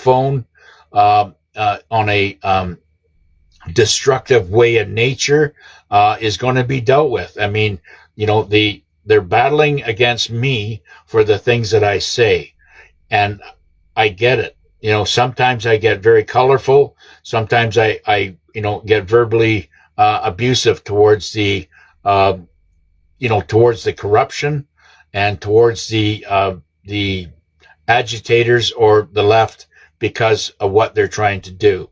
phone on a destructive way of nature is going to be dealt with. I mean, they're battling against me for the things that I say, and I get it. Sometimes I get very colorful. Sometimes I get verbally abusive towards the towards the corruption and towards the agitators or the left because of what they're trying to do.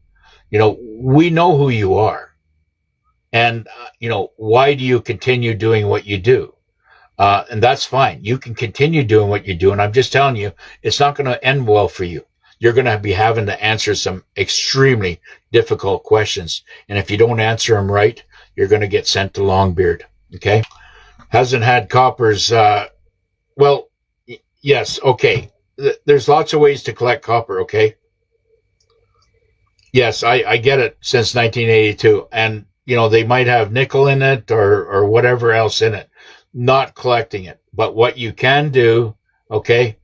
We know who you are. And, why do you continue doing what you do? And that's fine. You can continue doing what you do. And I'm just telling you, it's not going to end well for you. You're going to be having to answer some extremely difficult questions. And if you don't answer them right, you're going to get sent to Longbeard. Okay. Hasn't had coppers. Well, yes. Okay. There's lots of ways to collect copper. Okay. Yes, I get it since 1982. And, they might have nickel in it or whatever else in it, not collecting it. But what you can do, okay,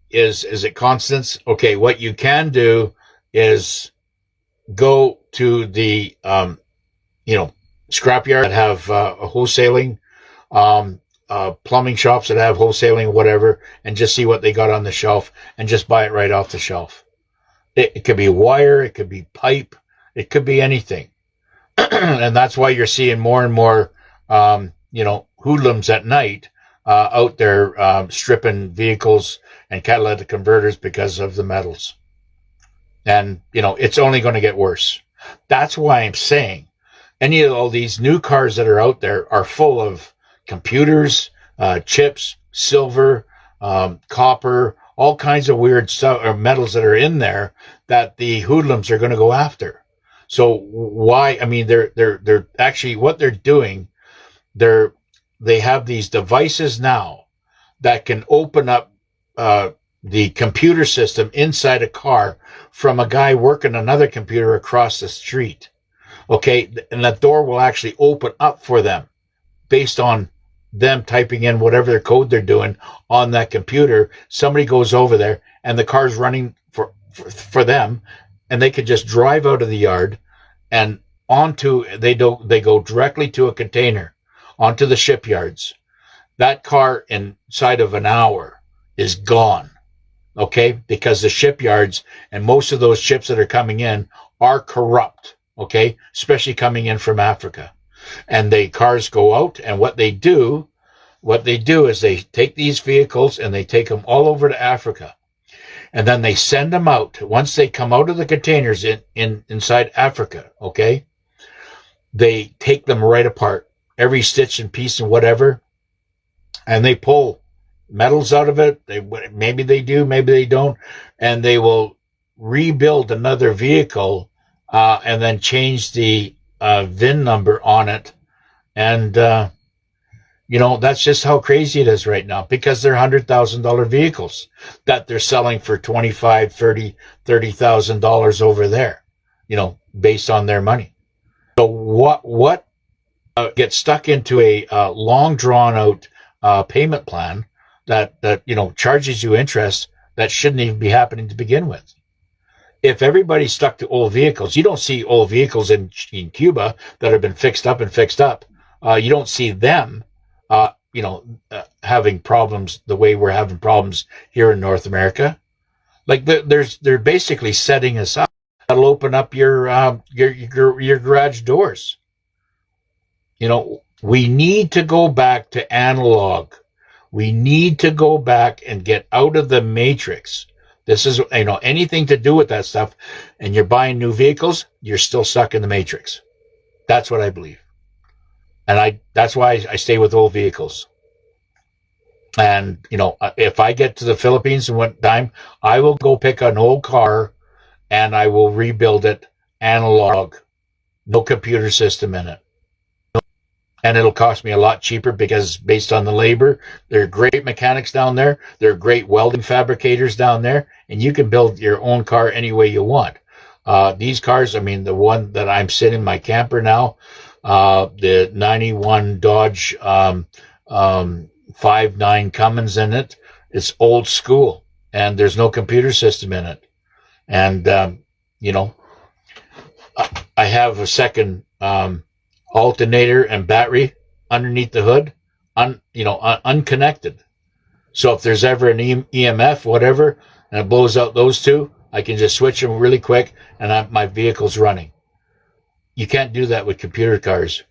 is it Constance? Okay, what you can do is go to the, scrapyard that have wholesaling, plumbing shops that have wholesaling, whatever, and just see what they got on the shelf and just buy it right off the shelf. It could be wire, it could be pipe, it could be anything. And that's why you're seeing more and more, hoodlums at night out there stripping vehicles and catalytic converters because of the metals. And, it's only going to get worse. That's why I'm saying any of all these new cars that are out there are full of computers, chips, silver, copper, all kinds of weird stuff or metals that are in there that the hoodlums are going to go after. So why? I mean, they're actually what they're doing. They have these devices now that can open up the computer system inside a car from a guy working another computer across the street. Okay, and that door will actually open up for them based on them typing in whatever their code they're doing on that computer. Somebody goes over there and the car's running for them, and they could just drive out of the yard and they go directly to a container onto the shipyards. That car inside of an hour is gone. Okay, because the shipyards and most of those ships that are coming in are corrupt. Okay, especially coming in from Africa. And the cars go out, and what they do is they take these vehicles and they take them all over to Africa. And then they send them out. Once they come out of the containers inside Africa, okay, they take them right apart, every stitch and piece and whatever, and they pull metals out of it. Maybe they do, maybe they don't, and they will rebuild another vehicle and then change the VIN number on it. And, that's just how crazy it is right now, because they're $100,000 vehicles that they're selling for $25,000, $30,000 over there, based on their money. So what gets stuck into a long drawn out payment plan that charges you interest that shouldn't even be happening to begin with. If everybody's stuck to old vehicles, you don't see old vehicles in Cuba that have been fixed up. You don't see them, having problems the way we're having problems here in North America. Like they're basically setting us up. That'll open up your garage doors. We need to go back to analog. We need to go back and get out of the matrix. This is, anything to do with that stuff, and you're buying new vehicles, you're still stuck in the matrix. That's what I believe. And that's why I stay with old vehicles. And, if I get to the Philippines in one time, I will go pick an old car and I will rebuild it analog, no computer system in it. And it'll cost me a lot cheaper because based on the labor, there are great mechanics down there. There are great welding fabricators down there, and you can build your own car any way you want. These cars, the one that I'm sitting in my camper now, the 91 Dodge 5.9 Cummins in it, it's old school, and there's no computer system in it. And, you know, I have a second alternator and battery underneath the hood, unconnected. So if there's ever an EMF, whatever, and it blows out those two, I can just switch them really quick, and my vehicle's running. You can't do that with computer cars.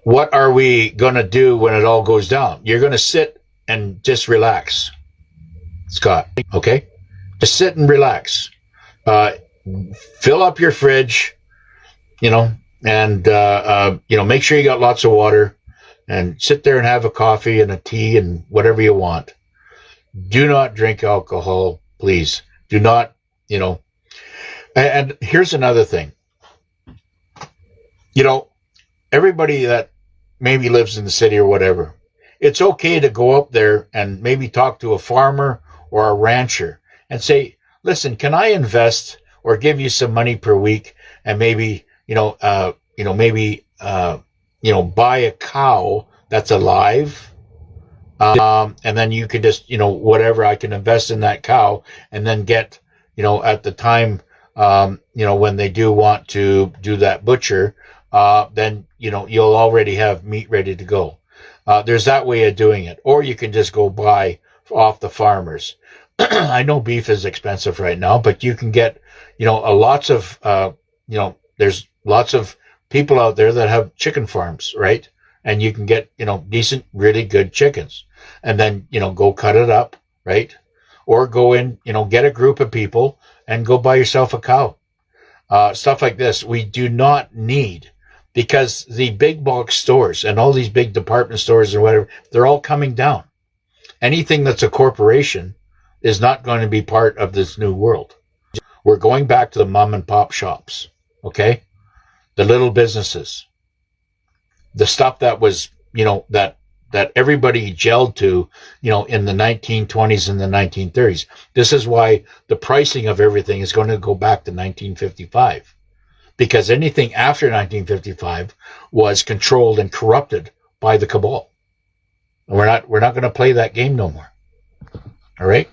What are we going to do when it all goes down? You're going to sit and just relax, Scott, okay? Just sit and relax. Fill up your fridge, and, make sure you got lots of water, and sit there and have a coffee and a tea and whatever you want. Do not drink alcohol, please. Do not, and here's another thing. Everybody that maybe lives in the city or whatever, it's okay to go up there and maybe talk to a farmer or a rancher and say, listen, can I invest or give you some money per week and maybe, buy a cow that's alive. And then you could just, whatever, I can invest in that cow and then get, at the time, when they do want to do that butcher, then, you'll already have meat ready to go. There's that way of doing it. Or you can just go buy off the farmers. I know beef is expensive right now, but you can get, lots of, there's lots of people out there that have chicken farms, right? And you can get, decent, really good chickens. And then, go cut it up, right? Or go in, get a group of people and go buy yourself a cow. Stuff like this. We do not need, because the big box stores and all these big department stores and whatever, they're all coming down. Anything that's a corporation is not going to be part of this new world. We're going back to the mom and pop shops, okay? The little businesses. The stuff that was, that everybody gelled to, in the 1920s and the 1930s. This is why the pricing of everything is going to go back to 1955. Because anything after 1955 was controlled and corrupted by the cabal. And we're not going to play that game no more. All right?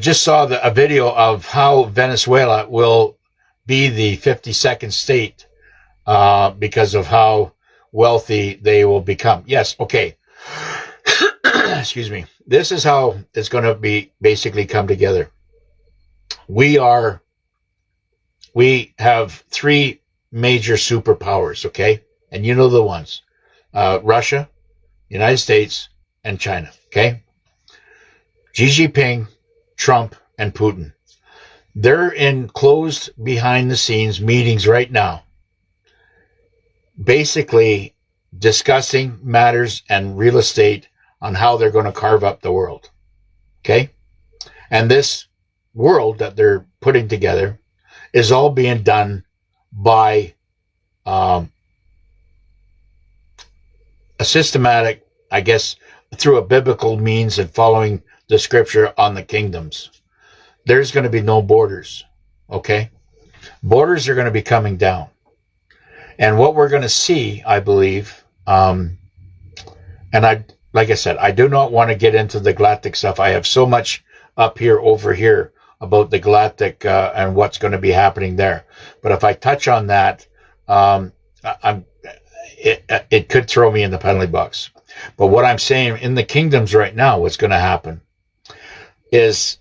Just saw a video of how Venezuela will be the 52nd state because of how wealthy they will become. Yes, okay. Excuse me. This is how it's going to be basically come together. We have three major superpowers, okay? And you know the ones. Russia, United States, and China, okay? Xi Jinping, Trump, and Putin. They're in closed behind the scenes meetings right now, basically discussing matters and real estate on how they're going to carve up the world. Okay? And this world that they're putting together is all being done by a systematic, I guess, through a biblical means and following the scripture on the kingdoms. There's going to be no borders. Okay? Borders are going to be coming down. And what we're going to see, I believe, like I said, I do not want to get into the galactic stuff. I have so much up here, over here, about the galactic and what's going to be happening there. But if I touch on that, it could throw me in the penalty box. But what I'm saying, in the kingdoms right now, what's going to happen is,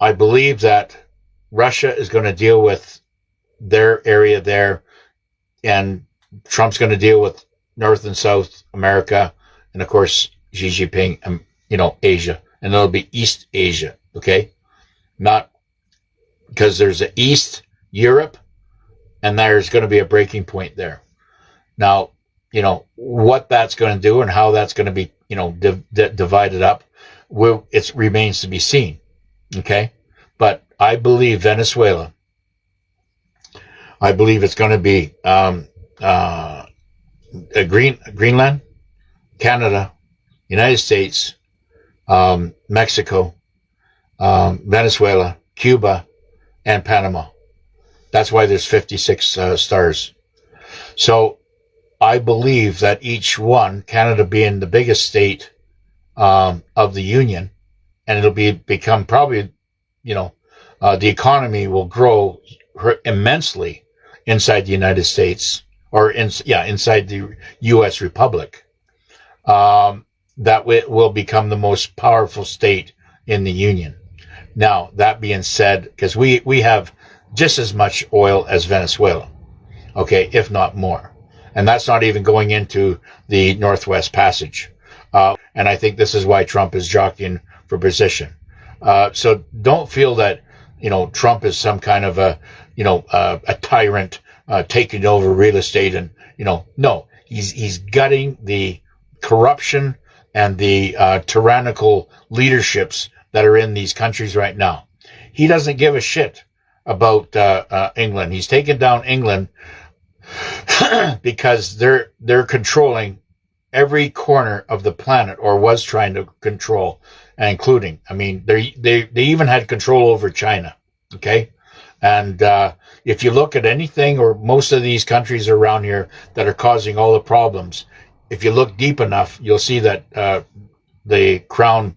I believe that Russia is going to deal with their area there, and Trump's going to deal with North and South America, and of course Xi Jinping, and Asia, and it'll be East Asia, okay? Not because there's an East Europe, and there's going to be a breaking point there. Now, what that's going to do and how that's going to be, divided up, it remains to be seen, okay? But I believe Venezuela. I believe it's going to be Greenland, Canada, United States, Mexico, Venezuela, Cuba, and Panama. That's why there's 56 stars. So I believe that each one, Canada being the biggest state of the Union, and it'll become probably, the economy will grow immensely inside the United States, or inside the U.S. Republic. That will become the most powerful state in the Union. Now, that being said, because we have just as much oil as Venezuela, okay, if not more. And that's not even going into the Northwest Passage. And I think this is why Trump is jockeying for position. So don't feel that, Trump is some kind of a tyrant, taking over real estate and, no, he's gutting the corruption and the tyrannical leaderships that are in these countries right now. He doesn't give a shit about England. He's taken down England because they're controlling every corner of the planet, or was trying to control, including, they even had control over China. Okay. And if you look at anything, or most of these countries around here that are causing all the problems, if you look deep enough, you'll see that the crown,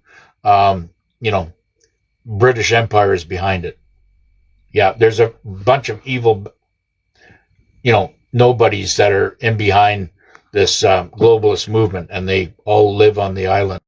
British Empire is behind it. Yeah, there's a bunch of evil, nobodies that are in behind this globalist movement, and they all live on the island.